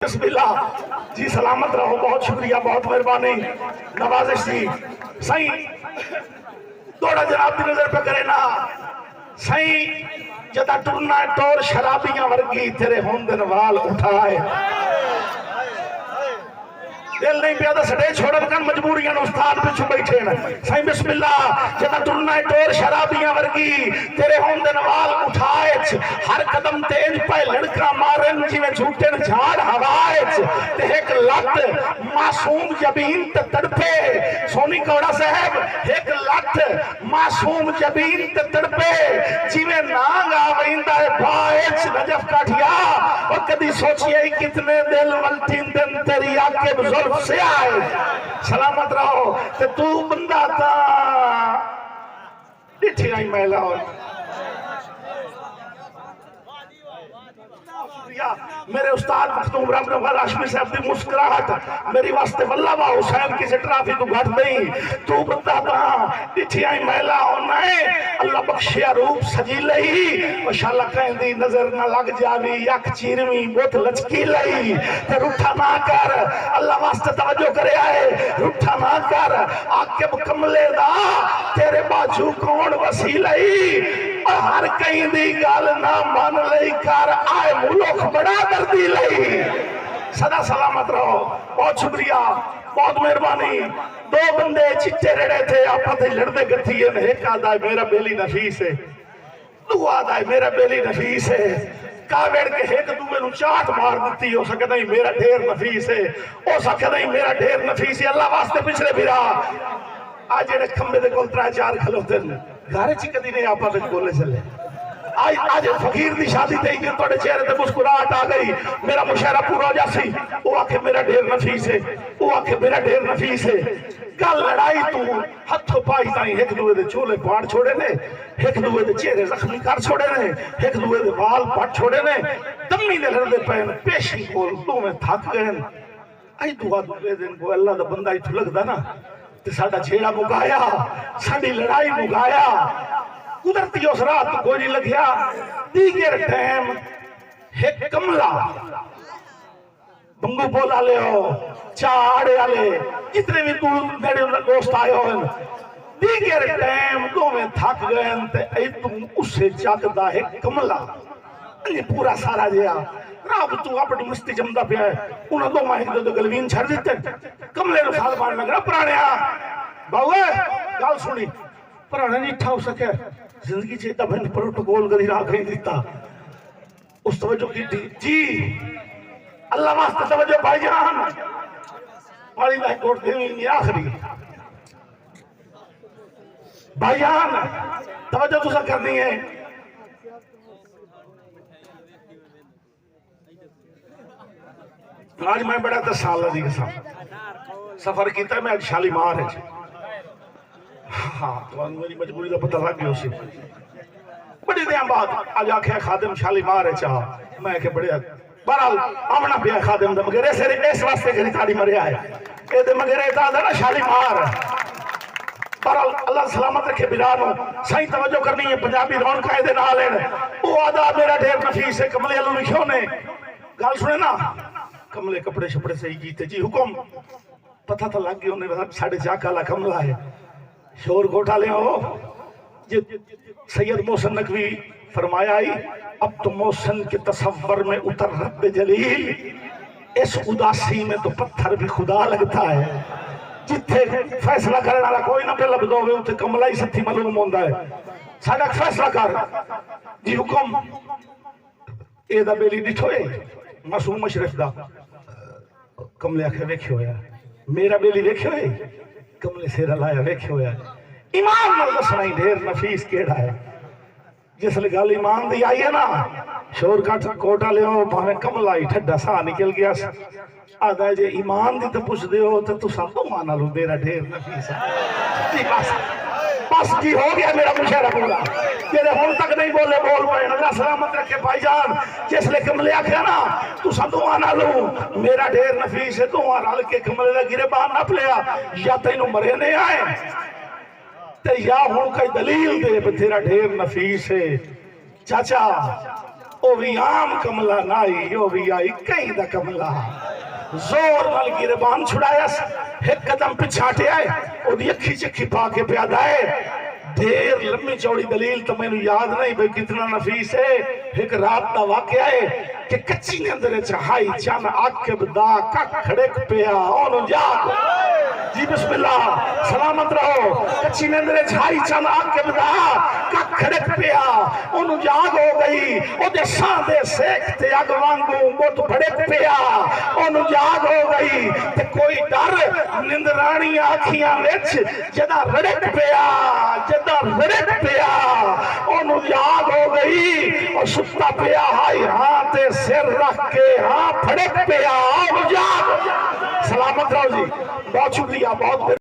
बिस्मिल्लाह जी, सलामत रहो। बहुत शुक्रिया, बहुत मेहरबानी, नवाजिश जी। सही थोड़ा जनाब की नजर पे करे ना सही जदा टुरना टोर शराबियां वर्गी तेरे होंदन वाल उठाए दिल नहीं पिया तो सटे छोड़न कन मजबूरियां उस्ताद पिछू बैठे न सही बिस्मिल्लाह जदा टुरना टोर शराबियां वर्गी तेरे होंदन वाल उठाए हर कदम तेज पे लड़का मारन जिवें झूठे झाड़ हवाए ते एक लत मासूम जबीन ते तड़पे सोनी कौड़ा साहब एक लत मासूम जबीन ते तड़पे जिवें नांग आवेंदा है बाएच नजफ काठिया और कदी सोचिए कितने दिल वल्टीन दिन तेरी आके बुजुर्ग से आए सलामत रहो ते तू बंदा था डिठी आई महिला और मेरे उस्ताद मखदूम रमज़ान हाशमी साहब की मुस्कुराहट मेरी वास्ते वल्लावा हुसैन की ट्राफी को घट नहीं तू बंदा था डिठी आई महिला होना है अल्लाह बख्शिया रूप सजी लई माशाअल्लाह कहंदी नजर ना लग जावी अख चीरवी बुत लचकी लई ते रूठा ना कर अल्लाह वास्ते तवज्जो करे आए रूठा ना कर आके कमले दा तेरे बाजू कौन वसी लई हर कहीं दी गल ना मन लई कर आए मुल्क बड़ा दर्दी लई सदा सलामत रहो। बहुत शुक्रिया, बहुत मेहरबानी। दो बंदे चिट्टे रड़े थे आपस में लड़ते गथिए में एक आदा मेरा बेली नफीस है दूआ आदा मेरा बेली नफीस है कावेड़ के एक दूए नु चाट मार दी हो सके नहीं मेरा ढेर नफीस है हो सके नहीं मेरा ढेर नफीस है अल्लाह वास्ते पिछले फिरा आज जेडे खंबे दे कोल 3-4 खलोते घर च कदी नहीं आपस में बोले चले आज आज फकीर की शादी थी कि थोड़े चेहरे पे मुस्कुराहट आ गई मेरा मुशायरा पूरा हो जासी वो आखे मेरा ढेर नफीस है वो आखे मेरा ढेर नफीस है कल लड़ाई तू हथों पाई ताई एक दूए दे चोले पाड़ छोड़े ने एक दूए दे चेहरे जख्मी कर छोड़े ने एक दूए दे वाल पट छोड़े ने दम्मी ने लड़ते पे पेशी कोल तू में थक गए आई दुआ दूसरे दिन को अल्लाह दा बंदा इथों लगदा ना ते साडा छेड़ा मुकाया साडी लड़ाई मुकाया कुदरती उस रात कोई नहीं लग्या दीगर टाइम एक कमला बंगू बोला ले चाड़े वाले जितने भी तू मेरे दोस्त आए हो दीगर टाइम दो में थक गए ते तू उससे चकदा है कमला पूरा सारा जिया रब तू अपनी मस्ती जमदा पिया उन्हें दो माह दो गलवीन छड़ दिते कमले नु साल मारना लगा पुराने बाबू गल सुनी पुराने नहीं ठा हो सके जिंदगी च इतना बंद प्रोटोकॉल कभी राख नहीं दिता उस तवज्जो की थी जी अल्लाह वास्ते तवज्जो भाईजान वाली लाइक कोट देनी आखिरी भाईजान तवज्जो तुसा करनी है आज मैं बड़ा 10 साल दी सफर किया मैं शालीमार है हाँ तो मेरी मजबूरी का पता लग गया उसे बड़ी दिन बाद आज आख्या खादिम शालीमार है चाह मैं के बड़े बहरहाल आमना पिया खादिम दा मगर इस वास्ते करी ताड़ी मरिया है ए मगर इता ना शालीमार बहरहाल अल्लाह सलामत रखे बिलाल सही तवज्जो करनी है पंजाबी रौनक दे नाल वो आदा मेरा ढेर नफीस है कमले अल्लू लिखियो ने गल सुने ना कमले कपड़े शपड़े सही कीते जी हुक्म पता तो लग गया उन्हें साढ़े चाकाला कमला है शोर गोटा ले हो सैयद मोहसिन नकवी फरमाया ही अब तो मोहसिन के तसव्वुर में उतर रब जलील इस उदासी में तो पत्थर भी खुदा लगता है जिथे फैसला करने वाला कोई ना पे लभदा होवे उथे कमला ही सच्ची मालूम होंदा है साडा फैसला कर जी हुक्म ए दा बेली डिठो है मासूम अशरफ दा कमले आखे वेख्यो है मेरा बेली वेख्यो है कमले सिर लाया वेख्यो है ईमान नाल दसना ही ढेर नफीस केड़ा है जिसले गल ईमान दी आई है ना शोर कट कोटा ले भावे कमला ही ठड्डा सा निकल गया आदा जे ईमान दी तो पुछदे हो तो तुसा तो माना लो मेरा ढेर नफीस है जी बस जी हो गया मेरा मुशायरा पूरा जेडे हुण तक नहीं बोले बोल पाए अल्लाह सलामत रखे भाईजान जिसले कमले आख्या ना तुसा दुआ ना लो मेरा ढेर नफीस है दुआ रल के कमले दा गिरबान नप लिया या तैनू मरे नहीं आए ते या हुण कोई दलील दे तेरा ढेर नफीस है चाचा ओ भी आम कमला नाई ओ भी आई कहीं दा कमला जोर नाल गिरबान छुड़ायस एक कदम पिछाटे आए ओदी अखी चखी पाके प्यादा है ढेर लंबी चौड़ी दलील तो मैंने याद नहीं भाई कितना नफीस है एक रात का वाकया है कि कच्ची ने अंदर हाई चन आके बदा कख खड़क पिया ओनु जाग जी बिस्मिल्लाह सलामत रहो कच्ची ने अंदर हाई चन आके बदा कख खड़क पिया ओनु जाग हो गई ओदे सांदे सेक ते अग वांगू मुत भड़क पिया ओनु जाग हो गई ते कोई डर निंदरानी आखियां विच जदा रड़क पिया जदा रड़क पिया ओनु जाग हो गई और सुता पिया हाय हां ते सिर रख के हां फड़क पिया ओनु जाग सलामत रहो जी बहुत शुक्रिया बहुत